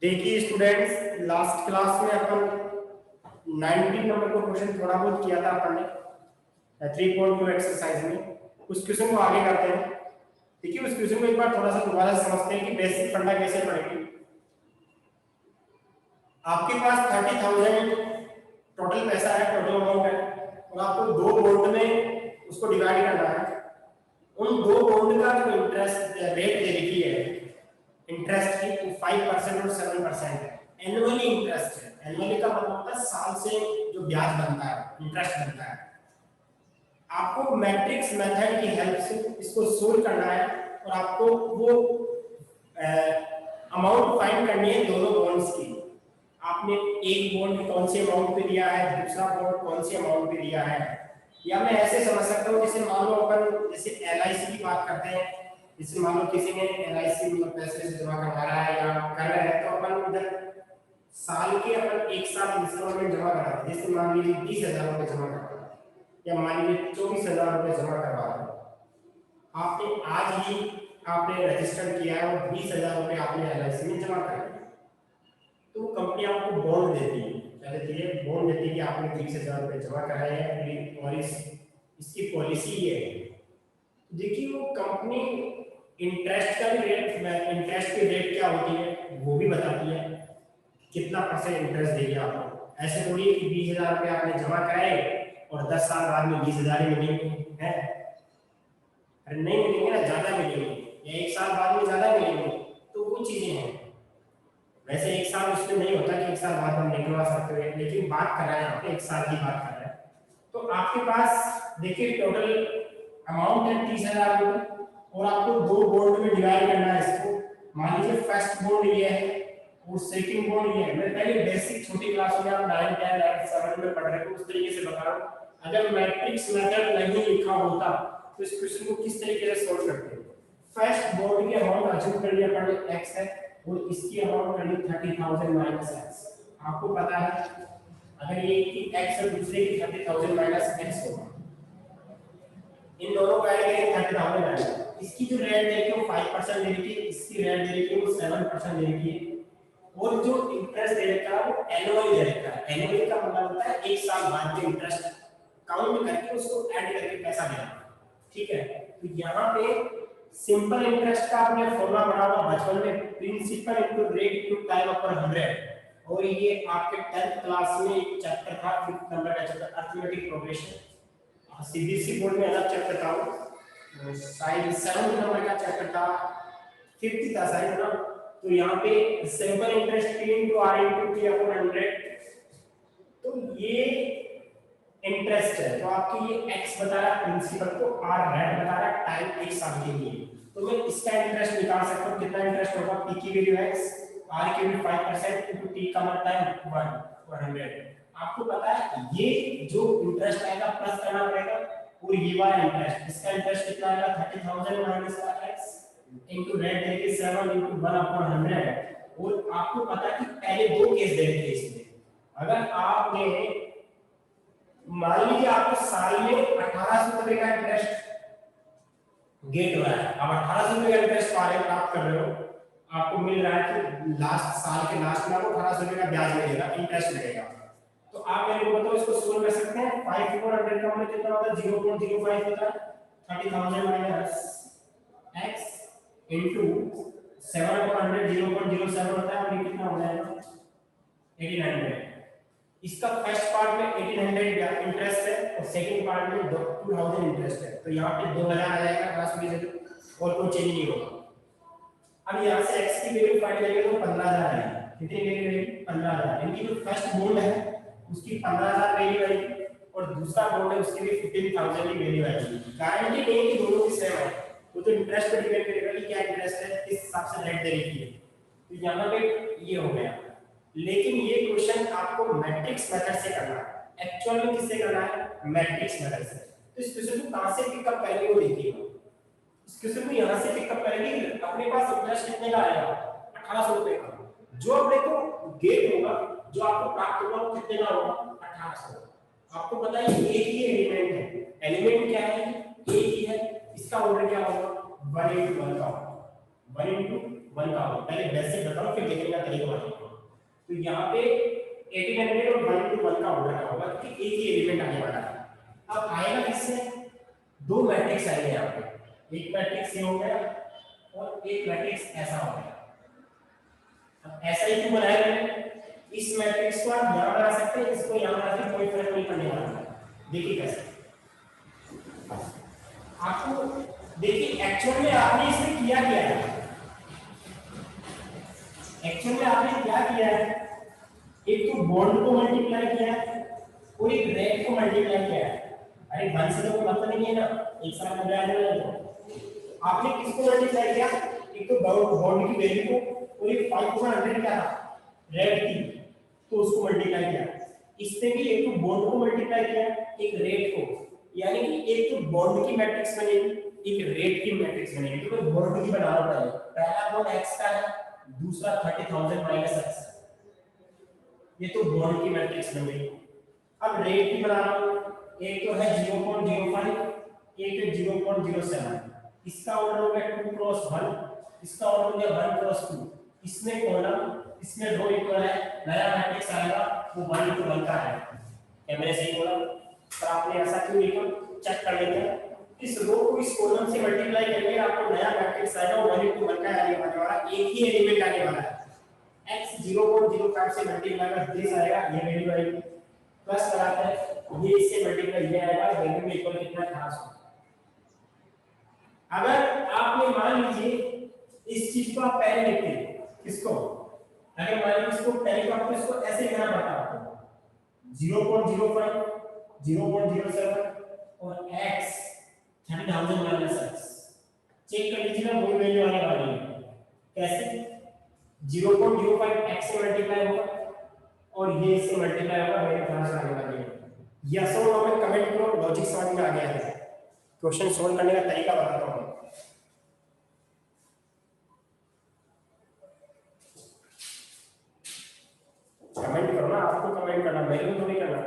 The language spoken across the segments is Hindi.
देखिए स्टूडेंट्स, लास्ट क्लास में अपन 19 नंबर का क्वेश्चन थोड़ा बहुत किया था अपन ने 3.2 एक्सरसाइज में। उस क्वेश्चन को आगे करते हैं। देखिए उस क्वेश्चन को एक बार थोड़ा सा दोबारा से समझते हैं कि बेसिक फंडा कैसे पढ़ेंगे। आपके पास 30,000 टोटल पैसा है, टोटल अमाउंट है, और आपको दो बॉन्ड में उसको डिवाइड करना है। उन दो बॉन्ड का जो इंटरेस्ट रेट दे रखी है इंटरेस्ट की 5% और 7% है। एनुअली इंटरेस्ट है। एनुअली का मतलब होता है साल से जो ब्याज बनता है, इंटरेस्ट बनता है। आपको मैट्रिक्स मेथड की हेल्प से इसको सोल्व करना है और आपको वो अमाउंट फाइंड करनी है दोनों बॉन्ड्स की। आपने एक बॉन्ड कौन से अमाउंट पे दिया है, दूसरा बॉन्ड कौन से अमाउंट पे दिया है। या मैं ऐसे समझ सकता हूँ, जैसे मान लो अपन जैसे एलआईसी की बात करते हैं। जैसे मान लो किसी ने एलआईसी में पैसे जमा करवा रहा है या कर रहा है, तो अपन उधर साल के अपन एक साथ इंस्टॉलमेंट जमा कराते हैं। जैसे मान लीजिए 20,000 रुपए जमा करवा रहे हैं या मान लीजिए 24,000 रुपए जमा करवा रहे हैं। आपने आज ही आपने रजिस्टर किया है और 20,000 रुपए आपने एलआईसी में जमा कर दिया, तो कंपनी आपको बॉन्ड देती है। क्या देती है? बॉन्ड देती है कि आपने 30,000 रुपए जमा कराए हैं और इसकी पॉलिसी ये है। देखिए वो कंपनी इंटरेस्ट का भी रेट, इंटरेस्ट की रेट क्या होती है वो भी बताती है, कितना परसेंट इंटरेस्ट देगी आपको। ऐसे थोड़ी है कि 20,000 रुपए आपने जमा कराए और 10 साल बाद में 20,000 ही मिलेंगे, है? अरे नहीं मिलेंगे ना, ज्यादा मिलेंगे, या एक साल बाद में ज्यादा मिलेंगे। तो वो चीजें हैं। वैसे एक साल उसमें नहीं होता कि एक साल बाद हम निकलवा सकते हैं, लेकिन बात कर रहे हैं आप एक साल की बात कर रहे हैं। तो आपके पास देखिए टोटल अमाउंट है 30,000 रुपए और आपको दो बॉन्ड में डिवाइड करना है इसको। मान लीजिए फर्स्ट बॉन्ड ये है और सेकंड बॉन्ड ये है। मैं पहले बेसिक छोटी क्लास में आप 9, 10, 11, 7 में पढ़ रहे हो, उस तरीके से बता रहा हूं। अगर मैट्रिक्स मेथड नहीं लिखा होता तो इस क्वेश्चन को किस तरीके से सोल्व करते हैं। फर्स्ट बॉन्ड की अमाउंट अज्यूम कर लिया पहले x है और इसकी अमाउंट कर ली 30,000 माइनस x। आपको पता है अगर ये की x और दूसरे की 30,000 माइनस x होगा, इन दोनों का ऐड करेंगे 30,000 आएगा। इसकी जो रेट दे रखी है वो 5% दे रखी है, इसकी रेट दे रखी है वो 7% दे रखी है, और जो इंटरेस्ट दे रखा है वो एनुअली दे रखा है। एनुअली का मतलब होता है एक साल बाद के इंटरेस्ट काउंट करके उसको ऐड करके पैसा देना। ठीक है, तो यहाँ पे सिंपल इंटरेस्ट का आपने फॉर्मूला पढ़ा होगा बचपन में, principal into rate into time upon 100। और ये आपके 10th क्लास में एक चैप्टर था, 5th नंबर का chapter arithmetic progression. CBSE board में अलग चैप्टर था वो, शायद 7th नंबर का चैप्टर था, 5th था शायद ना। तो यहाँ पे simple interest p into r into t upon 100। तो ये इंटरेस्ट है, तो आपकी ये x बता रहा है प्रिंसिपल को, r रेट बता रहा है टाइम एक साल के लिए। तो मैं इसका इंटरेस्ट निकाल सकता हूं। कितना इंटरेस्ट होगा? p की वैल्यू x, r की वैल्यू 5% इनटू t का मतलब टाइम 1 और 100। आपको पता है ये जो इंटरेस्ट आएगा प्लस करना पड़ेगा, और ये वाला इंटरेस्ट, इसका इंटरेस्ट कितना आएगा? 30,000 माइनस का x इनटू रेट देके 7 इनटू 1 अपॉन 100। और आपको पता है कि पहले दो केस दे रखे इसमें। अगर आपने मान लीजिए आपको साल में 1,800 रुपए का इंटरेस्ट गेट हो रहा है, आप 1,800 रुपए का इंटरेस्ट प्राप्त कर रहे हो, आपको मिल रहा है कि लास्ट साल के लास्ट में आपको 1,800 रुपए का ब्याज मिलेगा, इंटरेस्ट मिलेगा। तो आप मेरे को बताओ इसको सोल्व कर सकते हैं। 5 और 100 का मतलब कितना होता है? 0.05 होता है। 30,000 माइनस x इनटू 7 और 100 0.07 होता है, और ये कितना हो जाएगा? 1800। इसका फर्स्ट पार्ट में 1800 इंटरेस्ट है और सेकंड पार्ट में 2000 इंटरेस्ट है। तो यहाँ पे 2000 आ जाएगा क्लास में, और कोई चेंज नहीं होगा। अब यहाँ से x की वैल्यू फाइंड करेंगे तो 15,000 आएगी। कितनी वैल्यू आएगी? 15,000। इनकी जो फर्स्ट बॉन्ड है उसकी 15,000 वैल्यू आएगी और दूसरा बॉन्ड है उसकी भी 15,000 की वैल्यू आएगी। गारंटी नहीं है कि दोनों की सेम है, वो तो इंटरेस्ट पे डिपेंड करेगा कि क्या इंटरेस्ट है, किस हिसाब से रेट दे रखी है। तो यहाँ पे ये हो गया। लेकिन ये क्वेश्चन आपको मैट्रिक्स मेथड से करना है। एक्चुअल में किससे करना है? मैट्रिक्स मेथड से। तो इस क्वेश्चन को कहां से पिकअप करेंगे वो देखिएगा। इस क्वेश्चन को यहां से पिकअप करेंगे। अपने पास इंटरेस्ट कितने का आएगा? 1,800 रुपए का। जो अपने को गेट होगा, जो आपको प्राप्त होगा वो कितने का होगा? 1,800। आपको पता है एक ही एलिमेंट है। एलिमेंट क्या है? एक ही है। इसका ऑर्डर क्या होगा? 1 into 1 का 1 into 1 का होगा। पहले बेसिक बताओ फिर लिखने का तरीका बताओ। तो यहाँ पे 1800 और 1 into 1 का ऑर्डर का होगा क्योंकि एक ही एलिमेंट आने वाला है। अब आएगा किससे? दो मैट्रिक्स आएंगे यहाँ पे, एक मैट्रिक्स ये हो गया और एक मैट्रिक्स ऐसा हो गया। अब ऐसा ही क्यों बनाया मैंने? इस मैट्रिक्स को आप यहाँ बना सकते हैं, इसको यहाँ बना सकते, कोई फर्क नहीं पड़ने वाला। देखिए कैसे आपको, देखिए एक्चुअल में आपने इसमें किया क्या है, एक्चुअल में आपने क्या किया है, एक तो बॉन्ड को मल्टीप्लाई किया है और एक रेट को मल्टीप्लाई किया है। अरे वन से तो कोई मतलब नहीं है ना, एक साथ हो जाएगा। तो आपने किसको मल्टीप्लाई किया? एक तो बॉन्ड की वैल्यू को और एक 5100 क्या था रेट की, तो उसको मल्टीप्लाई किया। इसने भी एक तो बॉन्ड को मल्टीप्लाई किया एक रेट को, यानी कि एक तो बॉन्ड की मैट्रिक्स बनेगी एक रेट की मैट्रिक्स बनेगी। तो मैं बॉन्ड की बना रहा हूं, पहला बॉन्ड x का है, दूसरा 30000 माइनस x, ये तो बॉन्ड की मैट्रिक्स बन गई। अब रेट की बना रहा हूं, एक तो है 0.05 एक है 0.07, इसका ऑर्डर हो गया 2 क्रॉस 1, इसका ऑर्डर हो गया 1 क्रॉस 2, इसमें कॉलम इसमें रो इक्वल है, नया मैट्रिक्स आएगा वो 1 into 1 का है। क्या मैंने सही बोला? पर आपने ऐसा क्यों लिखा, चेक कर लेते हैं। इस रो को इस कॉलम से मल्टीप्लाई करके आपको नया मैट्रिक्स आएगा 1 into 1 का आने वाला, एक ही एलिमेंट आने वाला है। x 0.05 से मल्टीप्लाई कर दिस आएगा, ये वैल्यू आएगी, प्लस लगाते हैं ये इससे मल्टीप्लाई ये आएगा, वैल्यू में इक्वल कितना था 100। अगर आपने मान लीजिए इस चीज को आप पहले लिखते हैं, किसको, अगर मान लीजिए इसको पहले को आपको इसको ऐसे लिखना पड़ता आपको 0.05 0.07 और x 30000 माइनस x, चेक कर लीजिए ना वही वैल्यू आने वाली है। कैसे? 0.05 x से मल्टीप्लाई होगा और ये इससे मल्टीप्लाई होगा, मेरे पास आने वाली है। यस और नो में कमेंट करो, लॉजिक समझ में आ गया है? क्वेश्चन सॉल्व करने का तरीका बताता हूं। कमेंट करो ना, आपको कमेंट करना, मेरे को थोड़ी करना।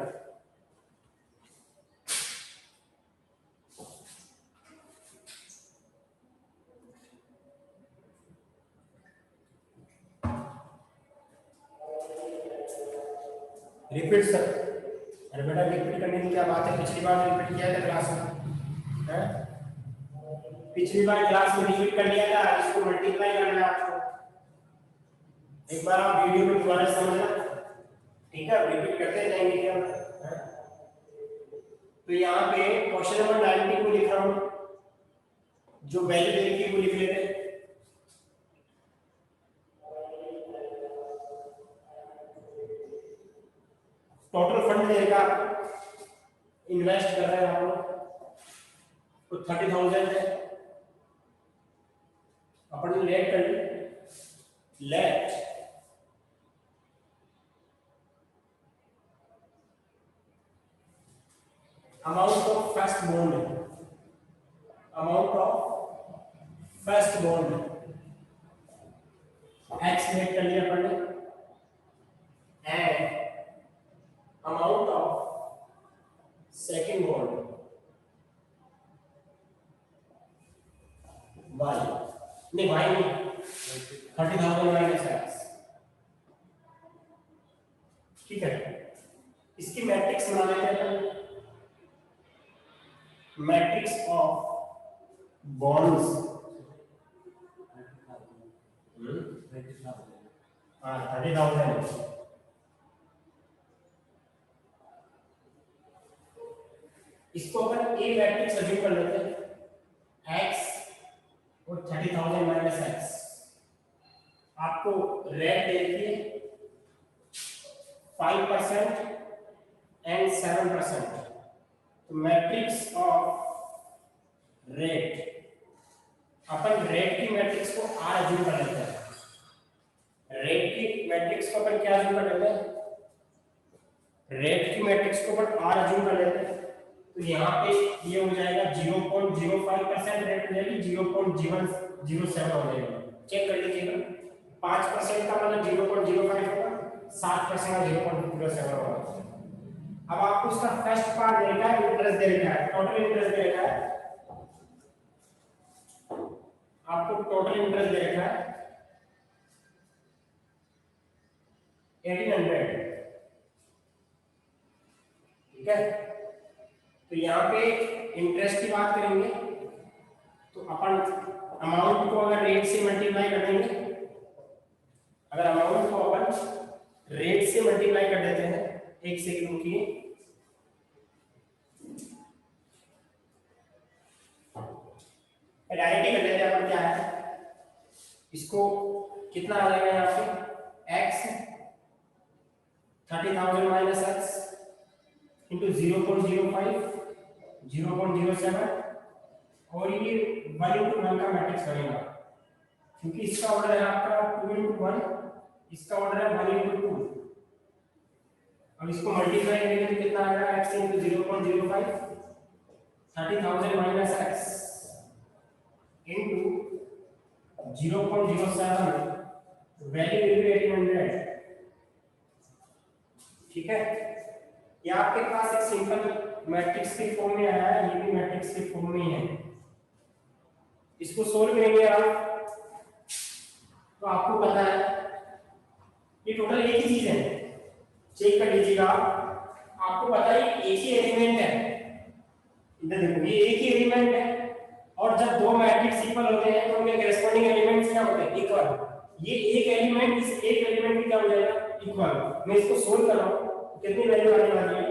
रिपीट सर, अरे बेटा रिपीट करने की क्या बात है, पिछली बार रिपीट किया था क्लास में, हैं? पिछली बार क्लास में रिपीट कर लिया था, इसको मल्टीप्लाई करना है आपको। एक बार आप वीडियो में दोबारा समझना, ठीक है? रिपीट करते जाएंगे क्या, हैं? तो यहाँ पे क्वेश्चन नंबर 19 को लिख रहा हूँ, जो वैल्यू दे रखी है वो लिख लेते हैं। टोटल फंड देगा, इन्वेस्ट कर रहे हैं हम लोग, तो 30,000 है। अपन लेट कर ली, let amount of first bond, amount of first bond x let कर लिया अपन ने, and amount of second bond y, नहीं y नहीं, 30,000 माइनस x, ठीक है? इसकी मैट्रिक्स बना लेते हैं, मैट्रिक्स ऑफ बॉन्ड्स, हाँ 30,000। इसको अपन ए मैट्रिक्स अज्यूम कर लेते हैं, x और 30,000 माइनस x। आपको रेट दे रखी है 5% एंड 7%, तो matrix of rate, upon rate की मैट्रिक्स को R अज्यूम कर लेते हैं, रेट की मैट्रिक्स को अपन क्या अज्यूम कर लेते हैं, रेट की मैट्रिक्स को अपन R अज्यूम कर लेते हैं। तो यहाँ पे ये हो जाएगा 0.05% रेट हो जाएगी, 0.007 हो जाएगा। चेक कर लीजिएगा, 5% का मतलब 0.05 होगा, 7% का 0.07 होगा। अब आपको उसका फर्स्ट पार्ट दे रखा है, इंटरेस्ट दे रखा है, टोटल इंटरेस्ट दे रखा है, आपको टोटल इंटरेस्ट दे रखा है 1800, ठीक है। तो यहाँ पे इंटरेस्ट की बात करेंगे तो अपन अमाउंट को अगर रेट से मल्टीप्लाई कर देंगे, अगर अमाउंट को अपन रेट से मल्टीप्लाई कर देते हैं, एक सेकंड रुकिए, डायरेक्ट कर लेते हैं अपन, क्या है इसको, कितना आ जाएगा यहाँ पे x 30,000 माइनस x इंटू 0.05 0.07, और ये 1 इंटू 1 का मैट्रिक्स बनेगा, क्योंकि इसका ऑर्डर है आपका 2 इंटू 1, इसका ऑर्डर है 1 इंटू 2। अब इसको मल्टीप्लाई करेंगे तो कितना आएगा, x into 0.05 30,000 minus x into 0.07, value will be 1800, ठीक है। ये आपके पास एक सिंपल मैट्रिक्स के फॉर्म में आया है, ये भी मैट्रिक्स के फॉर्म में ही है। इसको सोल्व करेंगे आप तो आपको पता है ये टोटल एक ही चीज है, चेक कर लीजिएगा आप, आपको पता है एक ही एलिमेंट है, इधर देखो ये एक ही एलिमेंट है, और जब दो मैट्रिक्स इक्वल होते हैं तो उनके करेस्पॉन्डिंग एलिमेंट्स क्या होते हैं, इक्वल। ये एक एलिमेंट इस एक एलिमेंट में क्या हो जाएगा, इक्वल। मैं इसको सोल्व कर रहा हूं, कितनी वैल्यू आने वाली है,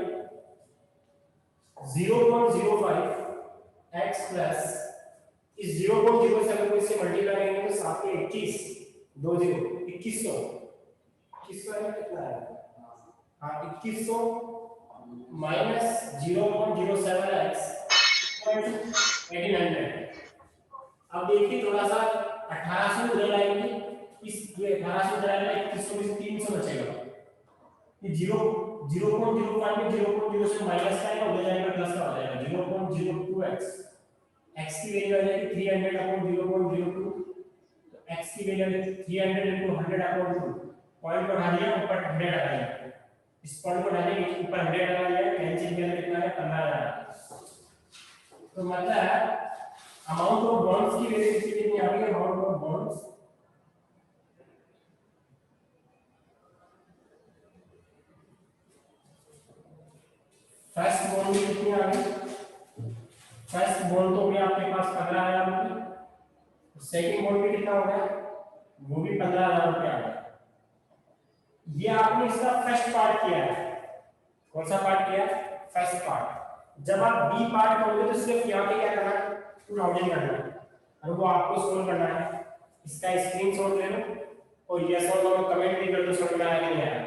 0.05 x प्लस इस 0.07 को इससे मल्टीप्लाई करेंगे तो 7 के 21 2 0 2100, 2100 है कितना है, हाँ 2100 माइनस 0.07x 1800। अब देखिए थोड़ा सा 1800 उधर लाएंगे, इस ये 1800 उधर आएगा, 2100 में से 300 बचेगा, ये 0.05 में 0.0 से माइनस का आएगा, उधर जाएगा प्लस का हो जाएगा 0.02x, x की वैल्यू आ जाएगी 300 अपॉन 0.02, तो x की वैल्यू आ जाएगी 300 into 100 अपॉन 2, पॉइंट को हटा दिया, ऊपर 100 लगा दिया, इस पॉइंट को हटाने के ऊपर 100 लगा दिया, कैंसिल किया कितना है 15,000। तो मतलब अमाउंट ऑफ बॉन्ड्स की वैल्यू कितनी आ गई, amount of bonds first bond में कितनी आ गई, फर्स्ट बॉन्ड तो भी आपके पास 15,000 रुपए, सेकंड बॉन्ड में कितना हो गया, वो भी 15,000 रुपए आ गया। ये आपने इसका फर्स्ट पार्ट किया है, कौन सा पार्ट किया, फर्स्ट पार्ट। जब आप बी पार्ट करोगे तो सिर्फ यहाँ पे क्या करना है, 2000 करना है, और वो आपको सोल्व करना है। इसका स्क्रीनशॉट ले लो और यस और नो कमेंट भी कर दो, समझ में आया कि नहीं आया।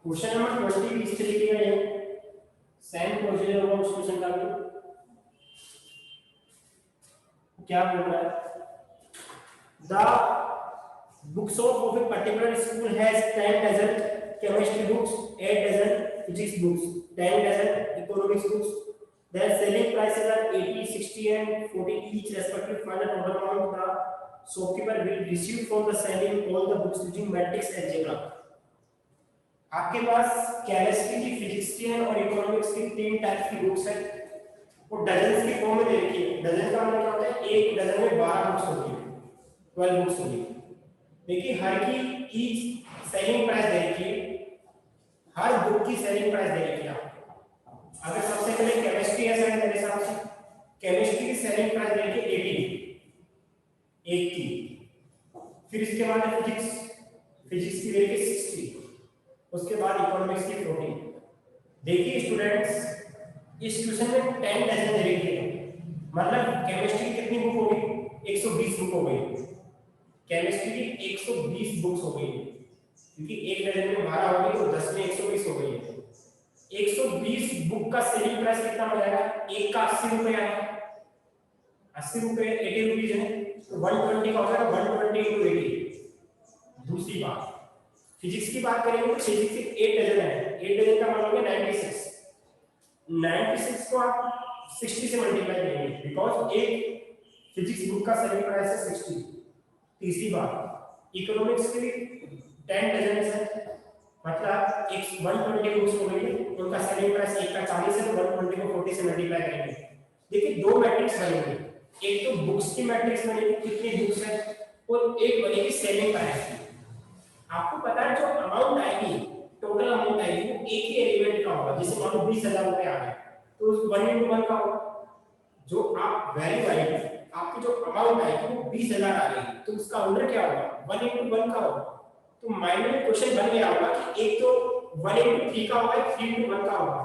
क्वेश्चन नंबर 20 इस तरीके का है, सेम प्रोसीजर होगा उस क्वेश्चन का भी। क्या बोल रहा है, the books of a particular school has 10 dozen chemistry books, 8 dozen physics books, 10 dozen economics books. Their selling prices are 80, 60 and 40 each respectively. Find the total amount the shopkeeper will receive from the selling all the books using matrix algebra. आपके पास केमिस्ट्री की, फिजिक्स की और इकोनॉमिक्स की 3 टाइप की बुक्स है, वो डजन्स की फॉर्म में दे रखी है। डजन का मतलब होता है एक डजन में 12 बुक्स होती है, 12 बुक्स होती है। देखिए हर की ईच सेलिंग प्राइस दे रखी है, हर बुक की सेलिंग प्राइस दे रखी है। अगर सबसे पहले केमिस्ट्री है सर, मेरे हिसाब से केमिस्ट्री की सेलिंग प्राइस देखिए 80 फिर इसके बाद है फिजिक्स, फिजिक्स की देखिए 60, उसके बाद इकोनॉमिक्स की 40। देखिए स्टूडेंट्स इस ट्यूशन में 10 डजन दे रखी है, मतलब केमिस्ट्री की कितनी बुक हो गई, 120 बुक हो गई, केमिस्ट्री की 120 बुक्स हो गई, क्योंकि एक डजन में 12 हो गई तो 10 में 120 हो गई है। 120 बुक का सेलिंग प्राइस कितना हो जाएगा, एक का 80 रुपए आएगा, 80 रुपए 80 रुपीज है तो 120 का हो जाएगा 120 into 80। दूसरी बात फिजिक्स की बात करेंगे तो फिजिक्स के 8 डजन है, 8 डजन का मतलब हो गया 96, 96 को आप 60 से मल्टीप्लाई करेंगे बिकॉज एक फिजिक्स बुक का सेलिंग प्राइस है 60। तीसरी बात इकोनॉमिक्स के 10 डजन है, मतलब 120 बुक्स हो गई, उनका सेलिंग प्राइस एक का 40 है तो 120 को 40 से मल्टीप्लाई करेंगे। देखिए दो मैट्रिक्स बनेंगे, एक तो बुक्स की मैट्रिक्स बनेगी कितनी बुक्स है, और एक बनेगी सेलिंग प्राइस की। आपको पता है जो अमाउंट आएगी, टोटल अमाउंट आएगी वो एक ही एलिमेंट का होगा, जैसे मान लो 20,000 रुपए आ गए तो 1 into 1 का होगा, जो आप वैल्यू आएगी आपकी जो अमाउंट आएगी वो 20,000 आ रही है तो उसका ऑर्डर क्या होगा 1 into 1 का होगा। तो माइंड में क्वेश्चन बन गया होगा कि एक तो 1 into 3 का होगा, 3 into 1 का होगा,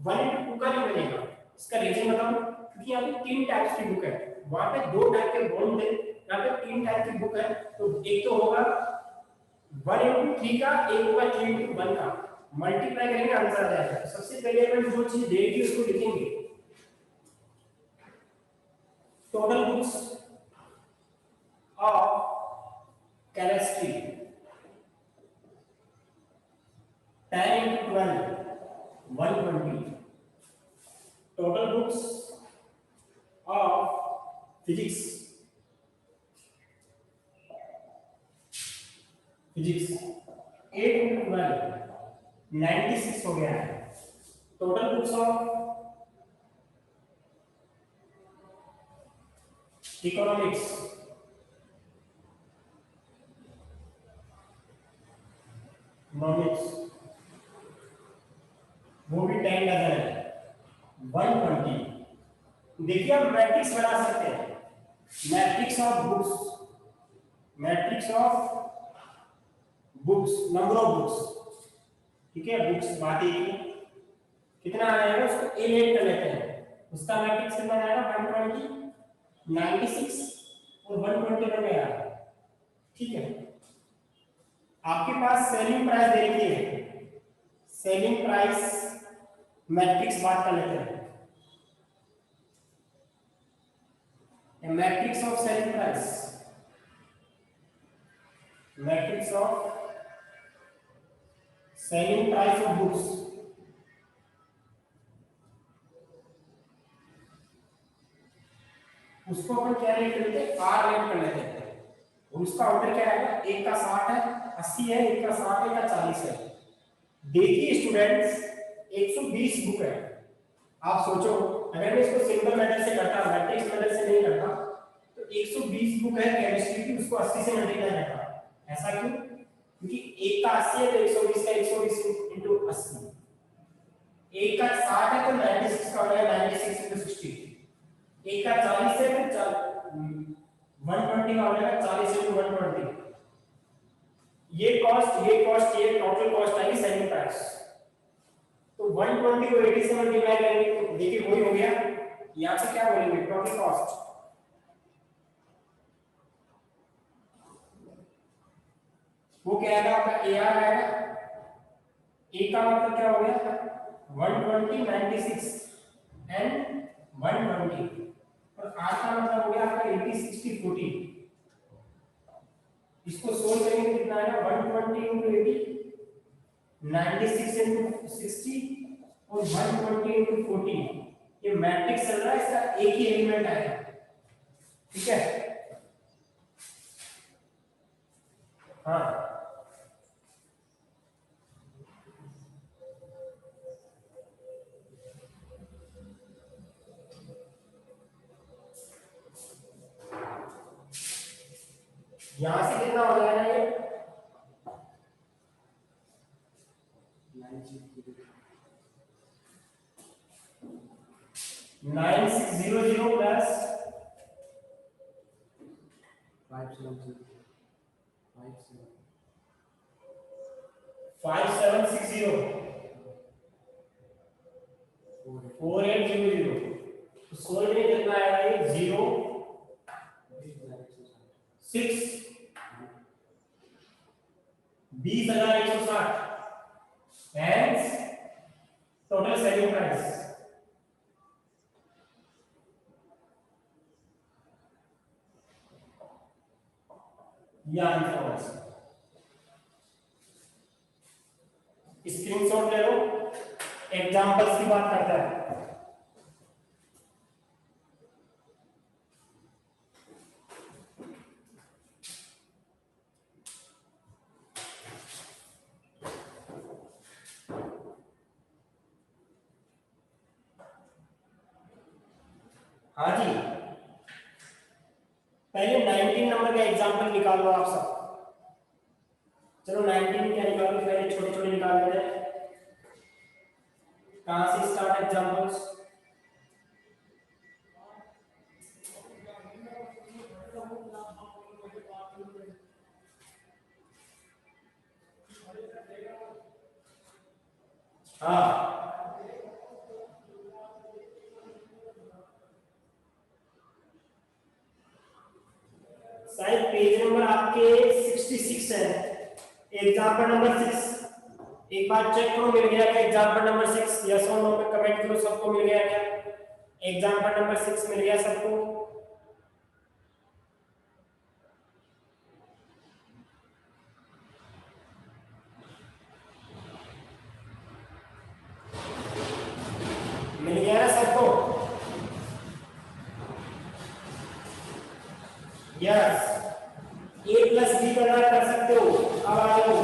1 into 2 का नहीं बनेगा। इसका रीजन बताऊं, क्योंकि यहाँ पे 3 टाइप्स की बुक है, वहां पे 2 टाइप के बॉन्ड है, यहाँ पे 3 टाइप की बुक है। तो एक तो होगा 1 into 3 का, एक होगा 3 into 1 का, मल्टीप्लाई करेंगे आंसर आ जाएगा। सबसे पहले अपन जो चीज देगी उसको लिखेंगे, total books of chemistry 10 into 12 120, total books of physics 8 into 12 96 हो गया है। टोटल बुक्स ऑफ इकोनॉमिक्स वो भी 10 डजन है 120। देखिए आप मैट्रिक्स बना सकते हैं, matrix of books, matrix of books, number of books, ठीक है, बुक्स बात ही कितना आ जाएगा उसको ए लेट कर लेते हैं, उसका मैट्रिक्स कितना आएगा 120 96 और 120 बन गया, ठीक है। आपके पास सेलिंग प्राइस दे रखी है, सेलिंग प्राइस मैट्रिक्स बात कर लेते हैं, matrix of selling price, matrix of selling price of books, उसको अपन क्या रेट कर लेते हैं, आर रेट कर लेते हैं, और उसका ऑर्डर क्या आएगा, एक का 60 है, 80 है, एक का 60 है, एक का 40 है। देखिए स्टूडेंट्स 120 बुक है, आप सोचो अगर मैं इसको सिंगल मेथड से करता, मैट्रिक्स मेथड से नहीं करता, तो 120 बुक है केमिस्ट्री की, उसको 80 से मल्टीप्लाई करता। ऐसा क्यों, क्योंकि एक का 80 है तो 120 का 120 into 80, एक का 60 है तो 96 का हो जाएगा 96 into 60, एक का 40 है तो 120 का हो जाएगा 40 into 120। ये कॉस्ट ये टोटल कॉस्ट आएगी सेलिंग प्राइस। तो 120 को 80 से मल्टीप्लाई करेंगे तो देखिए वही हो गया, यहां से क्या बोलेंगे टोटल कॉस्ट, वो क्या आएगा आपका एआर आएगा, ए का मतलब क्या हो गया 120 96 एंड 120, और आर का मतलब हो गया आपका 80 60 40। इसको सोल्व करेंगे कितना आएगा 120 into 80 96 into 60 और 120 into 40। ये मैट्रिक्स चल रहा है, इसका एक ही एलिमेंट आएगा, ठीक है। हाँ यहां से कितना हो जाएगा ये 9600 प्लस 5760 4800। तो सोल्व में कितना आएगा ये 0 6 20,160 hence total selling price ये आंसर होगा। स्क्रीनशॉट ले लो, एग्जांपल्स की बात करता है। हाँ जी, पहले 19 नंबर का एग्जांपल निकाल लो आप सब। चलो 19 क्या निकालो, पहले छोटे छोटे निकाल लेते हैं। कहां से स्टार्ट एग्जांपल्स? हाँ, शायद पेज नंबर आपके 66 है। एग्जांपल नंबर 6 एक बार चेक करो, मिल गया क्या एग्जांपल नंबर 6? यस और नो पे कमेंट करो, सबको मिल गया क्या? एग्जांपल नंबर 6 मिल गया सबको? मिल गया ना सबको? यस, a प्लस b गणना कर सकते हो। अब आ जाओ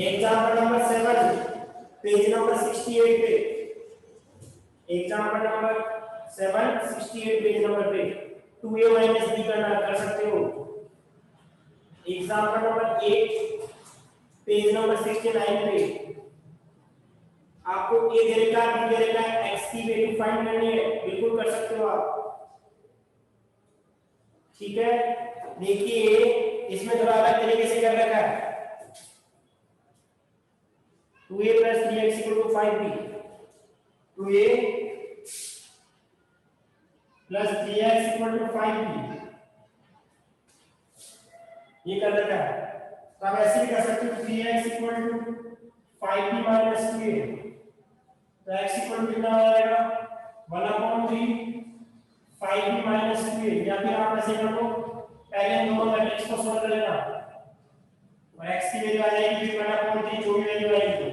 एग्जांपल नंबर 7 पेज नंबर 68 पे। एग्जांपल नंबर 7 68 पेज नंबर पे 2a माइनस b गणना कर सकते हो। एग्जांपल नंबर 8 पेज नंबर 69 पे आपको a देगा b देगा x की वैल्यू फाइंड करनी है, बिल्कुल कर सकते हो आप। ठीक है, देखिए इसमें थोड़ा अलग तरीके से कर रखा है। 2a plus 3x equal to 5b, 2a plus 3x equal to 5b, ये कर रखा है। तो आप ऐसे भी कर सकते हो 3x equal to 5b minus 2a, तो x equal to कितना हो जाएगा 1/3 5b minus 2a, या फिर आप ऐसे कर लो, पहले दोनों मैट्रिक्स को सॉल्व कर लेना और x की वैल्यू आ जाएगी फिर 1/3 जो भी वैल्यू आएगी।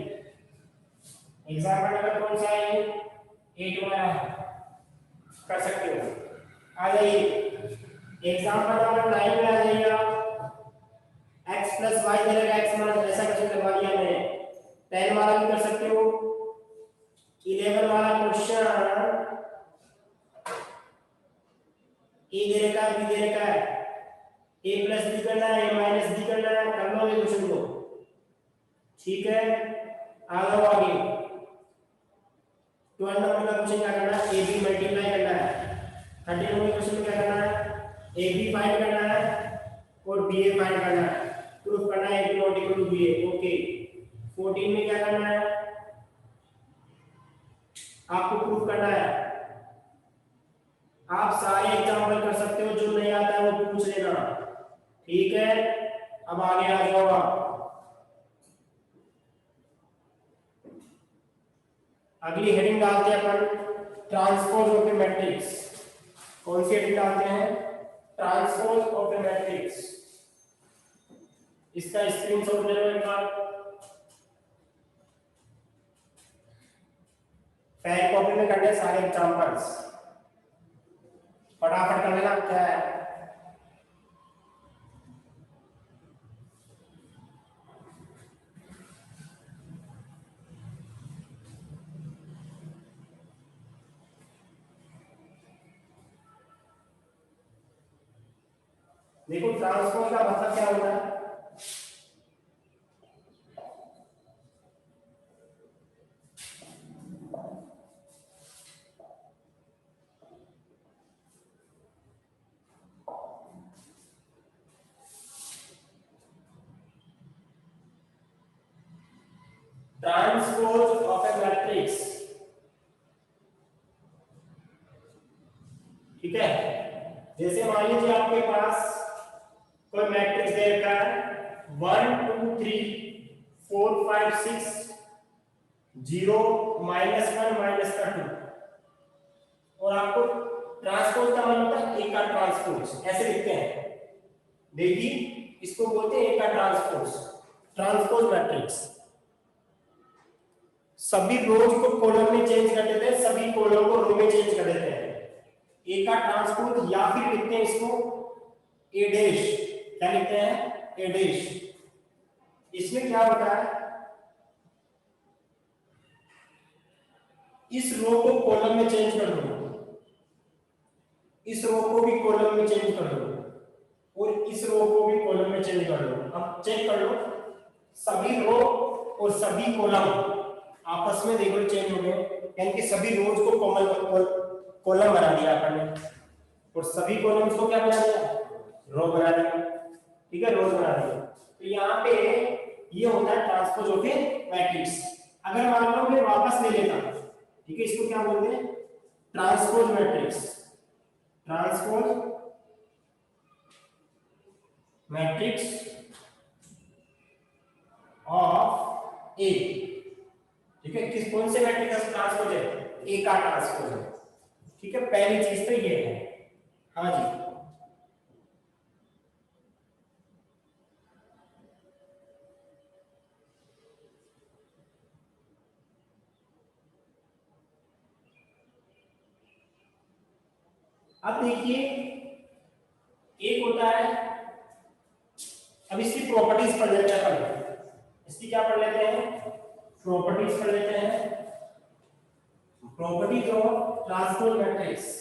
एग्जांपल नंबर कौन सा है? 8 वाला कर सकते हो। आ जाइए एग्जांपल नंबर 9 में आ जाइएगा। x plus y देगा x माइनस, ऐसा क्वेश्चन करवा दिया मैंने। 10 वाला भी कर सकते हो। 11 वाला क्वेश्चन a दे रखा है b दे रखा है, a प्लस b करना है a माइनस b करना है, कर लो ये क्वेश्चन को। ठीक है, आ जाओ आगे। 12 नंबर का क्वेश्चन क्या करना है? ए बी मल्टीप्लाई करना है। 13 नंबर क्वेश्चन में क्या करना है? ए बी फाइंड करना है और बी ए फाइंड करना है, प्रूफ करना है A B not equal to B A. Okay, 14 में क्या करना है? आपको प्रूफ करना है। आप सारे एग्जांपल कर सकते हो, जो नहीं आता है वो पूछ लेना। ठीक है, अब आगे आ जाओ आप। अगली हेडिंग डालते हैं अपन ट्रांसपोज ऑफ द मैट्रिक्स। कौन सी हेडिंग डालते हैं? Transpose of the matrix. इसका स्क्रीनशॉट ले लो एक बार, पेन कॉपी में करने सारे एग्जांपल्स, फटाफट कर लेना। क्या है? देखो ट्रांसपोज का मतलब क्या होता है? ठीक है। जैसे मान लीजिए आपके पास कोई मैट्रिक्स दे रखा है 1 2 3 4 5 6 0 -1 -2 और आपको ट्रांसपोज का मतलब होता है ए का ट्रांसपोज, ऐसे लिखते हैं। देखिए इसको बोलते हैं ए का ट्रांसपोज, ट्रांसपोज मैट्रिक्स। सभी रोज को कॉलम में चेंज कर देते हैं, सभी कॉलम को रो में चेंज कर देते हैं। ए का ट्रांसपोज, या फिर लिखते हैं इसको ए डैश। क्या लिखते हैं? ए डैश। इसमें क्या होता है, इस रो को कॉलम में चेंज कर दो, इस रो को भी कॉलम में चेंज कर दो और इस रो को भी कॉलम में चेंज कर दो। अब चेक कर लो, सभी रो और सभी कॉलम आपस में देखो चेंज हो गए, यानी कि सभी रोज को कॉलम बना दिया अपन ने और सभी कॉलम्स को क्या बना दिया? रो बना दिया। ठीक है, रोज बना दिया। तो यहाँ पे ये होता है ट्रांसपोज ऑफ ए मैट्रिक्स। अगर मान लो मैं वापस ले लेता, ठीक है, इसको क्या बोलते हैं? Transpose matrix. Transpose matrix of A. ठीक है, किस कौन से मैट्रिक्स का ट्रांसपोज है? ए का ट्रांसपोज है। ठीक है, पहली चीज तो ये है। हाँ जी, अब देखिए एक होता है, अब इसकी प्रॉपर्टीज पढ़ लेते हैं अपन। इसकी क्या पढ़ लेते हैं? प्रॉपर्टीज पढ़ लेते हैं। Properties of transpose matrix.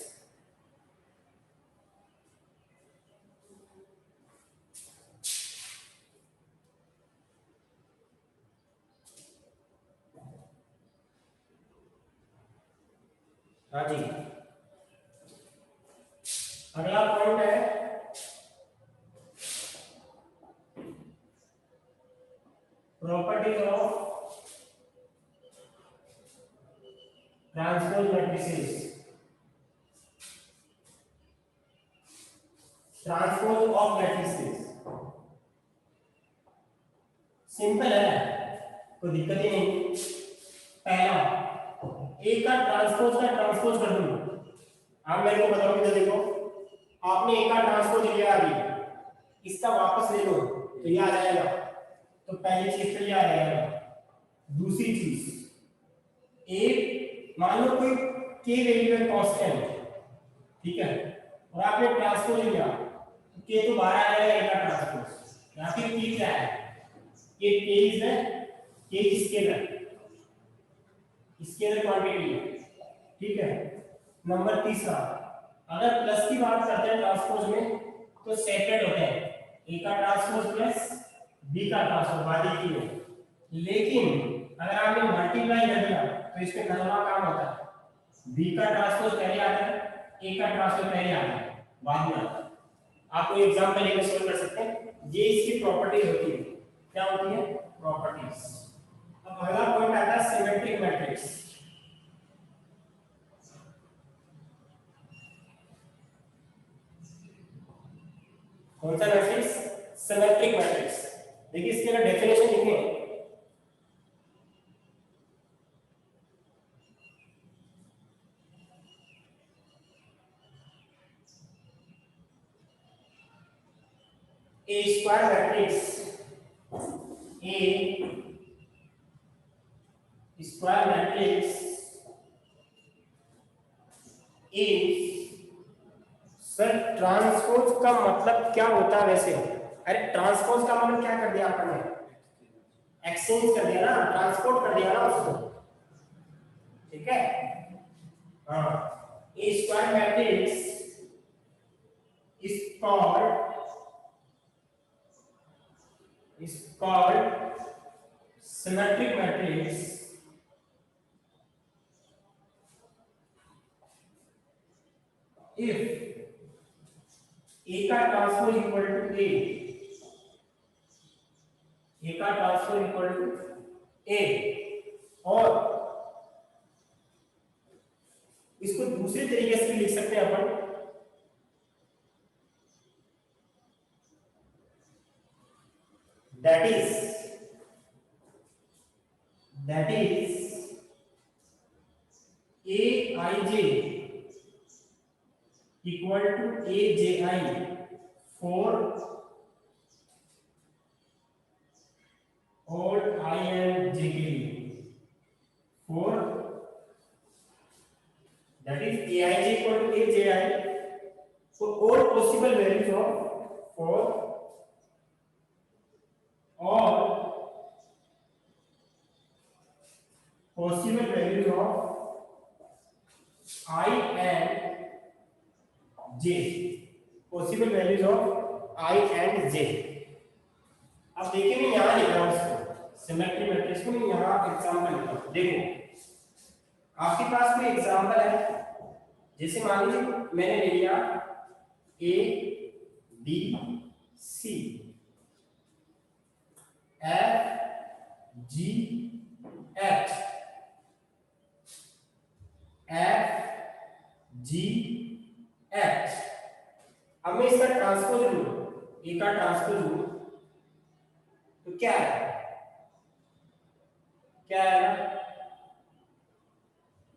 हाँ जी, अगला पॉइंट है properties of transpose matrices. Transpose of matrices simple है, कोई दिक्कत ही नहीं। पहला, ए का ट्रांसपोज कर दूं। आप मेरे को बताओ, इधर देखो, आपने ए का ट्रांसपोज लिया, अभी इसका वापस ले लो तो ये आ जाएगा। तो पहली चीज तो ये आ जाएगा। दूसरी चीज, ए मान लो कोई के वैल्यू है कांस्टेंट, ठीक है, और आपने ट्रांसपोज लिया तो के तो बाहर आ जाएगा ए का ट्रांसपोज। यहाँ पे के क्या है? ये के इज के स्केलर, स्केलर क्वांटिटी है। ठीक है, नंबर तीसरा, अगर प्लस की बात करते हैं ट्रांसपोज में तो सेपरेट होते हैं, ए का ट्रांसपोज प्लस बी का ट्रांसपोज बादी की है। लेकिन अगर आपने मल्टीप्लाई कर दिया तो इसमें नवा काम होता है, बी का ट्रांसपोज पहले आता है, ए का ट्रांसपोज पहले आता है, बाद में आता है। आप कोई एग्जांपल लेकर सॉल्व कर सकते हैं। ये इसकी प्रॉपर्टीज होती है। क्या होती है? प्रॉपर्टीज। अब अगला पॉइंट आता है सिमेट्रिक मैट्रिक्स। कौन सा मैट्रिक्स? Symmetric matrix. देखिए इसके लिए डेफिनेशन लिखिए। A square matrix, A square matrix is, sir transpose का मतलब क्या होता है वैसे? अरे ट्रांसपोज का मतलब क्या कर दिया आपने? एक्सचेंज कर दिया ना, ट्रांसपोर्ट कर दिया ना उसको। ठीक है, हाँ। A square matrix is called symmetric matrix if A का ट्रांसपोज इक्वल टू A का ट्रांसपोज इक्वल टू A, और इसको दूसरे तरीके से लिख सकते हैं अपन that is aij equal to aji for all I and j के लिए, for that is aij equal to aji for all possible values of all possible values of I and j, possible values of I and j। अब देखिए मैं यहाँ लिख रहा हूँ इसको सिमेट्री मैट्रिक्स को, मैं यहाँ एग्जांपल लिखा हूँ। देखो आपके पास कोई एग्जांपल है, जैसे मान लीजिए मैंने ले लिया A B C F G H G H. अब मैं इसका ट्रांसपोज लूं, ए का ट्रांसपोज लूं तो क्या है, क्या है?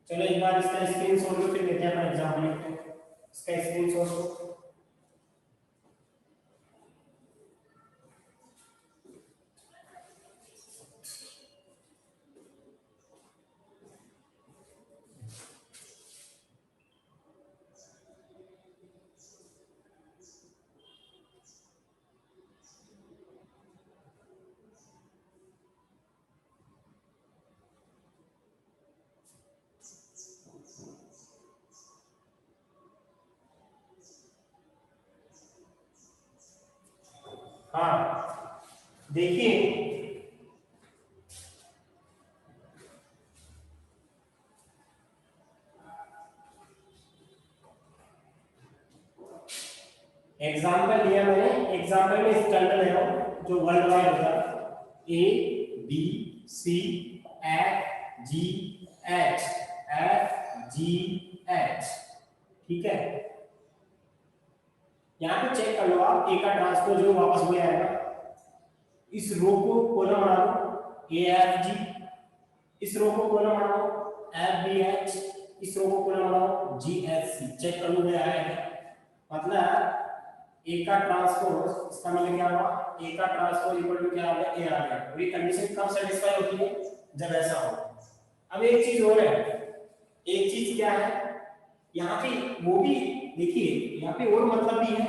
चलो एक बार इसका स्क्रीनशॉट लो, फिर लेते हैं अपना एग्जांपल लिखते हैं। इसका स्क्रीनशॉट लो। हाँ देखिए एग्जाम्पल लिया मैंने, एग्जाम्पल में स्टैंडर्ड है जो वर्ल्ड वाइड होता है, A B C F G H, ठीक है। यहाँ पे चेक कर लो आप, ए का ट्रांसपोज जो वापस हो आएगा, इस रो को कॉलम बना दो ए एफ जी, इस रो को कॉलम बना दो एफ बी एच, इस रो को कॉलम बना दो जी एच सी। चेक कर लो ये आएगा, मतलब ए का ट्रांसपोज, इसका मतलब क्या हुआ, ए का ट्रांसपोज इक्वल टू क्या आ गया, ए आ गया। और ये कंडीशन कब सेटिस्फाई होती है, जब ऐसा हो। अब एक चीज और है, एक चीज क्या है यहाँ पे, वो भी देखिए यहाँ पे और मतलब भी है।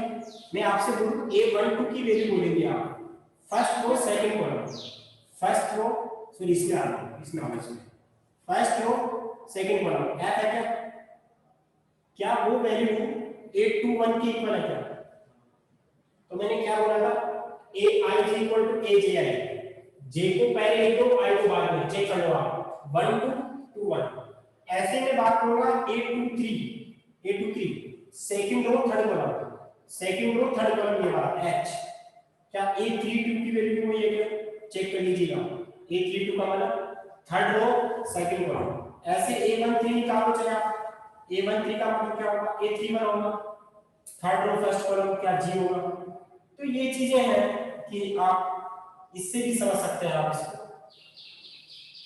मैं आपसे बोलूं A12 की वैल्यू बोलेंगे आप, first row second column, first row sorry इसमें आ रहा है, इसमें आना चाहिए, first row second column F है क्या वो वैल्यू 821 की इक्वल है क्या? तो मैंने क्या बोला था, ए आई जी इक्वल टू ए जे आई, जे को पहले लिख दो आई को बाद में। चेक कर लो आप 1 2 2 1। ऐसे में बात करूंगा A23 second row third column, second row third column ये वाला H, क्या A32 की वैल्यू हुई है क्या? चेक कर लीजिएगा, A32 का मतलब थर्ड रो सेकंड कॉलम। ऐसे A13 निकालो, चला A13 का मतलब क्या होगा, A31 होगा, थर्ड रो फर्स्ट कॉलम क्या G होगा। तो ये चीजें हैं कि आप इससे भी समझ सकते हैं आप इसको,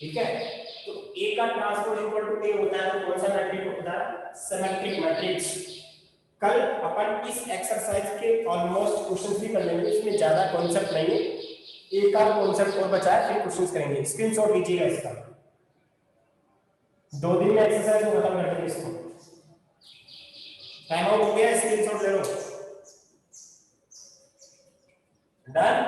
ठीक है। तो A का ट्रांसपोज इक्वल टू A होता है, तो कौन सा मैट्रिक्स होता है, सिमेट्रिक मैट्रिक्स। कल अपन इस एक्सरसाइज के ऑलमोस्ट क्वेश्चंस भी कर लेंगे, इसमें ज्यादा कॉन्सेप्ट नहीं है, एक आध कॉन्सेप्ट और बचा है, फिर क्वेश्चंस करेंगे। स्क्रीनशॉट लीजिएगा इसका, 2 दिन में एक्सरसाइज को खत्म कर देंगे इसको। टाइम आउट हो गया, स्क्रीनशॉट ले लो। डन।